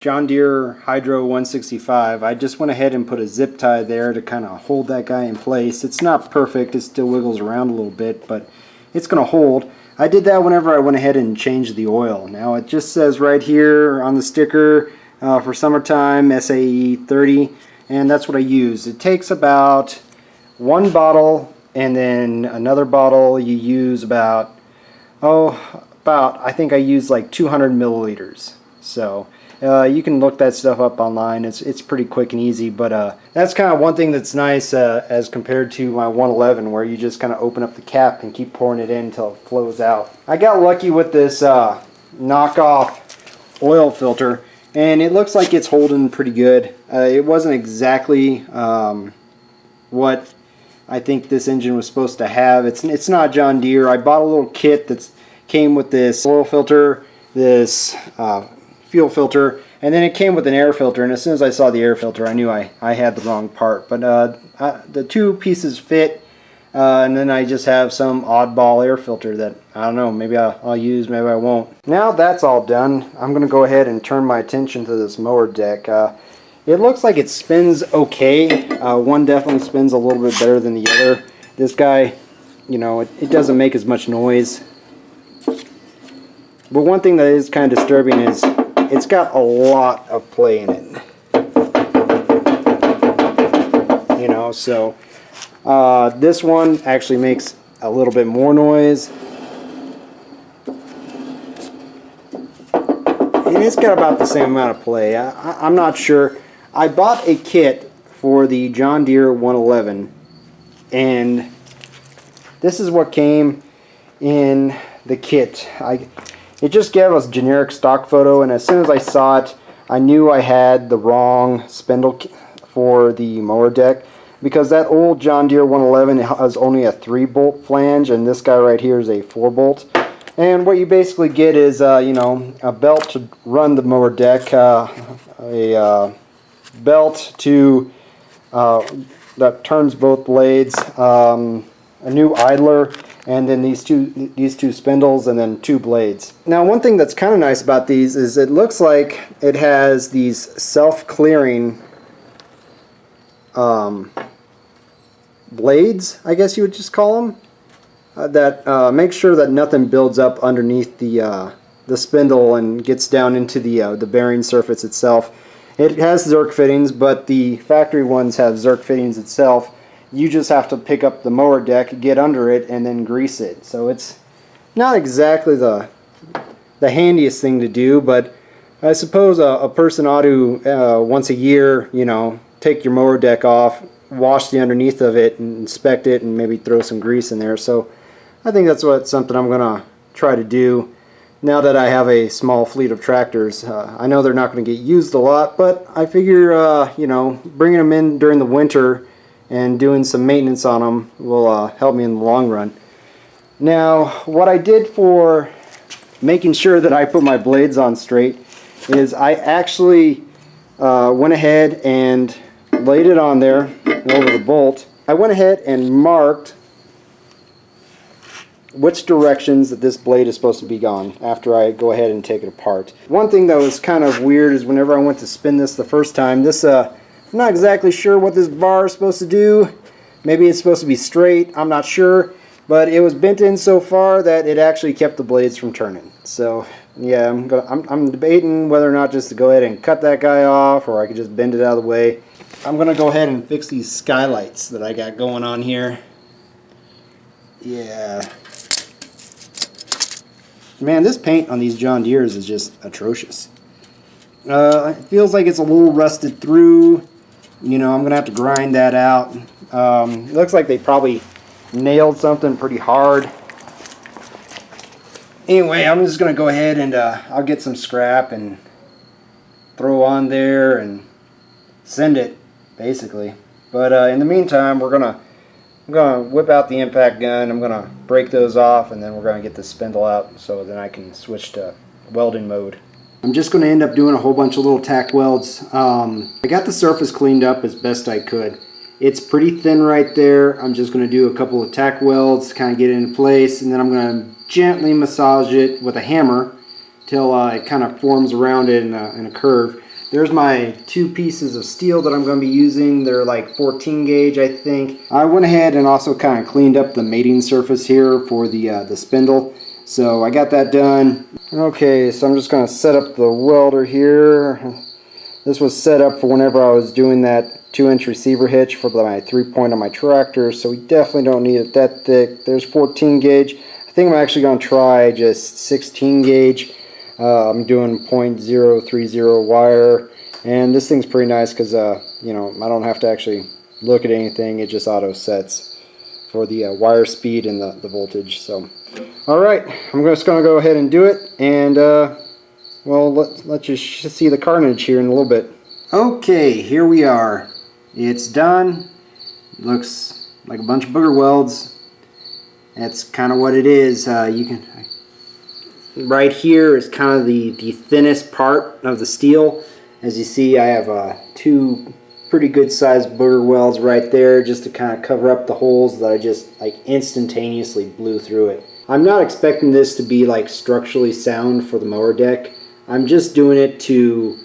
John Deere Hydro 165. I just went ahead and put a zip tie there to kind of hold that guy in place. It's not perfect, it still wiggles around a little bit, but it's going to hold. I did that whenever I went ahead and changed the oil. Now it just says right here on the sticker for summertime SAE 30, and that's what I use. It takes about one bottle, and then another bottle you use about I think I use like 200 milliliters. So you can look that stuff up online. It's pretty quick and easy, but that's kind of one thing that's nice as compared to my 111, where you just kind of open up the cap and keep pouring it in until it flows out. I got lucky with this knockoff oil filter, and it looks like it's holding pretty good. It wasn't exactly what I think this engine was supposed to have. It's not John Deere. I bought a little kit that came with this oil filter, this fuel filter, and then it came with an air filter, and as soon as I saw the air filter I knew I had the wrong part. But the two pieces fit, and then I just have some oddball air filter that I don't know, maybe I'll use, maybe I won't. Now that's all done, I'm going to go ahead and turn my attention to this mower deck. It looks like it spins okay. One definitely spins a little bit better than the other. This guy, you know, it doesn't make as much noise. But one thing that is kind of disturbing is it's got a lot of play in it. You know, so this one actually makes a little bit more noise. And it's got about the same amount of play. I'm not sure. I bought a kit for the John Deere 111, and this is what came in the kit. It just gave us a generic stock photo, and as soon as I saw it, I knew I had the wrong spindle for the mower deck, because that old John Deere 111 has only a 3-bolt flange, and this guy right here is a 4-bolt. And what you basically get is, you know, a belt to run the mower deck, a belt to that turns both blades, a new idler, and then these two spindles, and then 2 blades. Now one thing that's kind of nice about these is it looks like it has these self-clearing blades, I guess you would just call them, that make sure that nothing builds up underneath the spindle and gets down into the bearing surface itself. It has Zerk fittings, but the factory ones have Zerk fittings itself. You just have to pick up the mower deck, get under it, and then grease it. So it's not exactly the handiest thing to do, but I suppose a person ought to once a year, you know, take your mower deck off, wash the underneath of it, and inspect it, and maybe throw some grease in there. So I think that's something I'm gonna try to do now that I have a small fleet of tractors. I know they're not going to get used a lot, but I figure you know, bringing them in during the winter and doing some maintenance on them will help me in the long run. Now, what I did for making sure that I put my blades on straight is I actually went ahead and laid it on there over the bolt. I went ahead and marked which directions that this blade is supposed to be gone after I go ahead and take it apart. One thing that was kind of weird is whenever I went to spin this the first time, I'm not exactly sure what this bar is supposed to do. Maybe it's supposed to be straight, I'm not sure, but it was bent in so far that it actually kept the blades from turning. So yeah, I'm debating whether or not just to go ahead and cut that guy off, or I could just bend it out of the way. I'm gonna go ahead and fix these skylights that I got going on here. Yeah. Man, this paint on these John Deeres is just atrocious. It feels like it's a little rusted through. You know, I'm going to have to grind that out. It looks like they probably nailed something pretty hard. Anyway, I'm just going to go ahead and I'll get some scrap and throw on there and send it, basically. But in the meantime, I'm going to whip out the impact gun. I'm going to break those off, and then we're going to get the spindle out so then I can switch to welding mode. I'm just going to end up doing a whole bunch of little tack welds. I got the surface cleaned up as best I could. It's pretty thin right there. I'm just going to do a couple of tack welds to kind of get it into place, and then I'm going to gently massage it with a hammer till it kind of forms around it in a curve. There's my 2 pieces of steel that I'm going to be using. They're like 14 gauge, I think. I went ahead and also kind of cleaned up the mating surface here for the spindle. So I got that done. Okay, so I'm just going to set up the welder here. This was set up for whenever I was doing that 2-inch receiver hitch for my 3-point on my tractor, so we definitely don't need it that thick. There's 14 gauge. I think I'm actually going to try just 16 gauge. I'm doing .030 wire, and this thing's pretty nice because you know, I don't have to actually look at anything. It just auto sets for the wire speed and the voltage. So, all right, I'm just going to go ahead and do it, and well, let's just see the carnage here in a little bit. Okay, here we are. It's done. Looks like a bunch of booger welds. That's kind of what it is. You can. Right here is kind of the thinnest part of the steel. As you see, I have 2 pretty good sized booger welds right there just to kind of cover up the holes that I just like instantaneously blew through it. I'm not expecting this to be like structurally sound for the mower deck. I'm just doing it to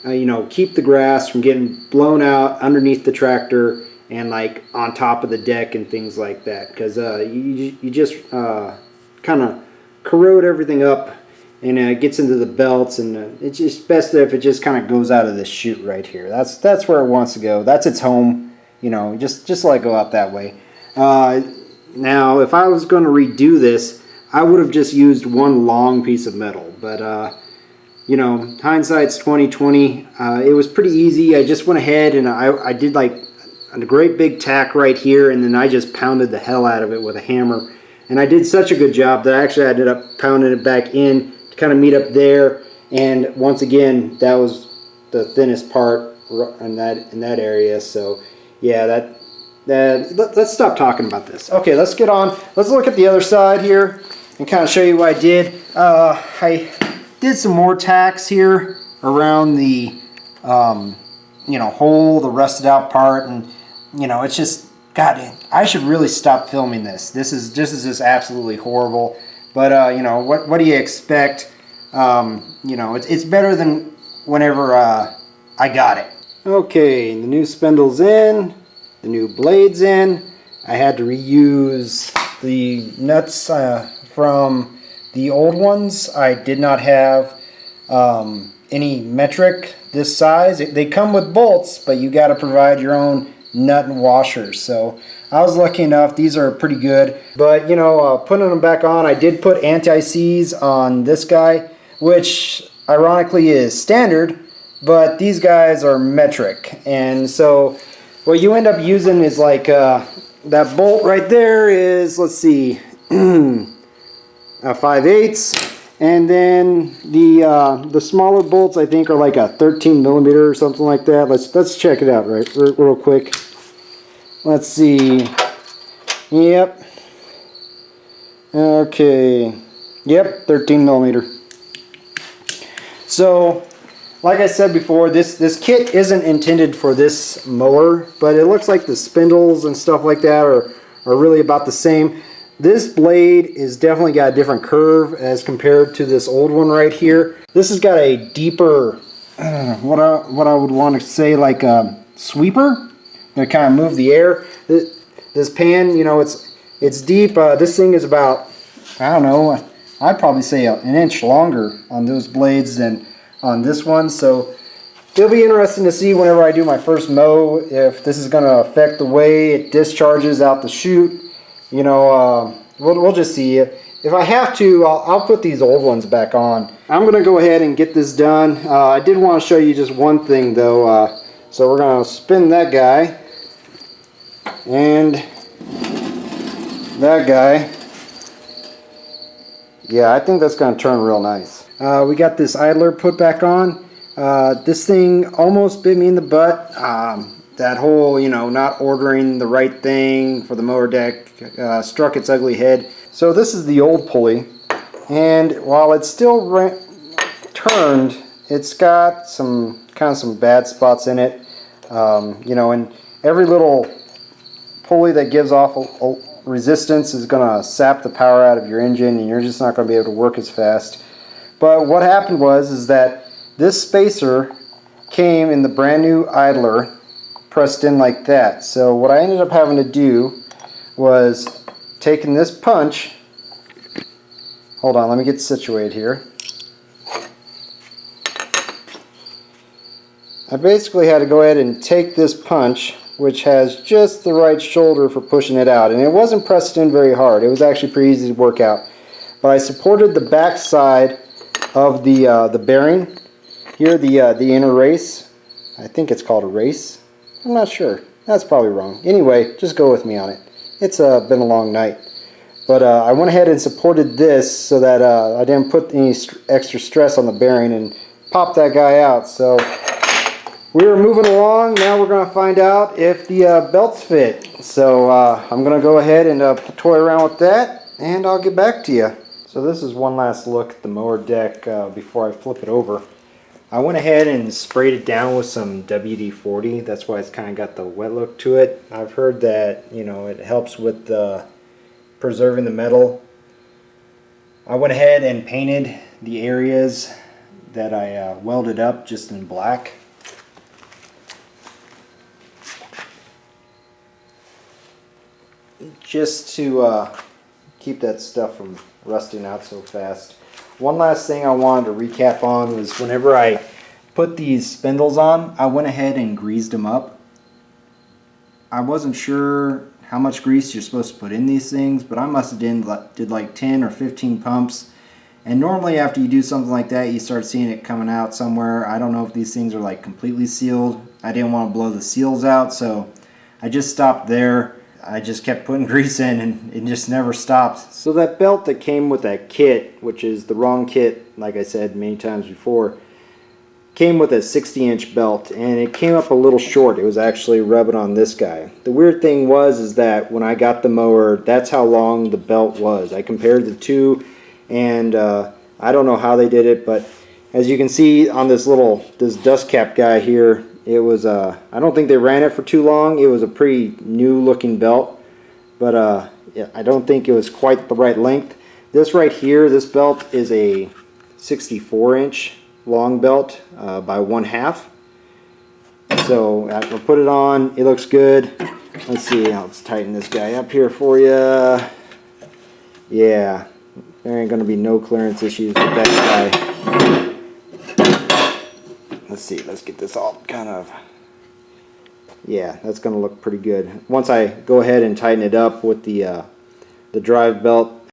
you know, keep the grass from getting blown out underneath the tractor and like on top of the deck and things like that, because you just kind of corrode everything up, and it gets into the belts, and it's just best if it just kind of goes out of this chute right here. That's where it wants to go. That's its home, you know. Just let it go out that way. Now, if I was going to redo this, I would have just used one long piece of metal, but you know, hindsight's 20/20. It was pretty easy. I just went ahead and I did like a great big tack right here, and then I just pounded the hell out of it with a hammer. And I did such a good job that I actually ended up pounding it back in to kind of meet up there. And once again, that was the thinnest part in that area. So yeah, let's stop talking about this. Okay, let's get on. Let's look at the other side here and kind of show you what I did. I did some more tacks here around the you know, hole, the rusted out part, and you know, it's just, God, I should really stop filming this. This is just absolutely horrible. But you know, what do you expect? You know, it's better than whenever I got it. Okay, the new spindle's in, the new blade's in. I had to reuse the nuts from the old ones. I did not have any metric this size. They come with bolts, but you got to provide your own nut and washers. So I was lucky enough. These are pretty good. But you know, putting them back on, I did put anti-seize on this guy, which ironically is standard, but these guys are metric. And so what you end up using is like that bolt right there is, let's see, 5/8, and then the smaller bolts I think are like a 13 millimeter or something like that. Let's check it out real quick. Let's see. Yep. Okay. Yep, 13 millimeter. So, like I said before, this kit isn't intended for this mower, but it looks like the spindles and stuff like that are really about the same. This blade is definitely got a different curve as compared to this old one right here. This has got a deeper, what I would want to say, like a sweeper to kind of move the air. This pan, you know, it's deep. This thing is about, I don't know, I'd probably say an inch longer on those blades than on this one. So it'll be interesting to see whenever I do my first mow if this is going to affect the way it discharges out the chute. You know, we'll just see. If I have to, I'll put these old ones back on. I'm going to go ahead and get this done. I did want to show you just one thing though. So we're going to spin that guy and that guy. Yeah, I think that's going to turn real nice. We got this idler put back on. This thing almost bit me in the butt. That whole, you know, not ordering the right thing for the mower deck struck its ugly head. So this is the old pulley, and while it's still turned, it's got some bad spots in it. You know, and every little pulley that gives off a resistance is going to sap the power out of your engine, and you're just not going to be able to work as fast. But what happened is that this spacer came in the brand new idler pressed in like that. So what I ended up having to do was taking this punch. Hold on, let me get situated here. I basically had to go ahead and take this punch, which has just the right shoulder for pushing it out, and it wasn't pressed in very hard. It was actually pretty easy to work out. But I supported the back side of the bearing here, the inner race. I think it's called a race. I'm not sure. That's probably wrong. Anyway, just go with me on it. It's been a long night. But I went ahead and supported this so that I didn't put any extra stress on the bearing and pop that guy out. So we were moving along. Now we're going to find out if the belts fit. So I'm going to go ahead and toy around with that, and I'll get back to you. So this is one last look at the mower deck before I flip it over. I went ahead and sprayed it down with some WD-40. That's why it's kind of got the wet look to it. I've heard that, you know, it helps with preserving the metal. I went ahead and painted the areas that I welded up just in black. Just to keep that stuff from rusting out so fast. One last thing I wanted to recap on was whenever I put these spindles on, I went ahead and greased them up. I wasn't sure how much grease you're supposed to put in these things, but I must have did like 10 or 15 pumps. And normally after you do something like that, you start seeing it coming out somewhere. I don't know if these things are like completely sealed. I didn't want to blow the seals out, so I just stopped there. I just kept putting grease in and it just never stopped. So that belt that came with that kit, which is the wrong kit, like I said many times before, came with a 60-inch belt, and it came up a little short. It was actually rubbing on this guy. The weird thing is that when I got the mower, that's how long the belt was. I compared the two, and I don't know how they did it, but as you can see on this dust cap guy here, it was I don't think they ran it for too long. It was a pretty new looking belt, but yeah, I don't think it was quite the right length. This right here, this belt is a 64-inch long belt by 1/2. So I'll put it on. It looks good. Let's see. Let's tighten this guy up here for you. Yeah, there ain't gonna be no clearance issues with that guy. Let's see, let's get this all kind of, yeah, that's going to look pretty good. Once I go ahead and tighten it up with the drive belt,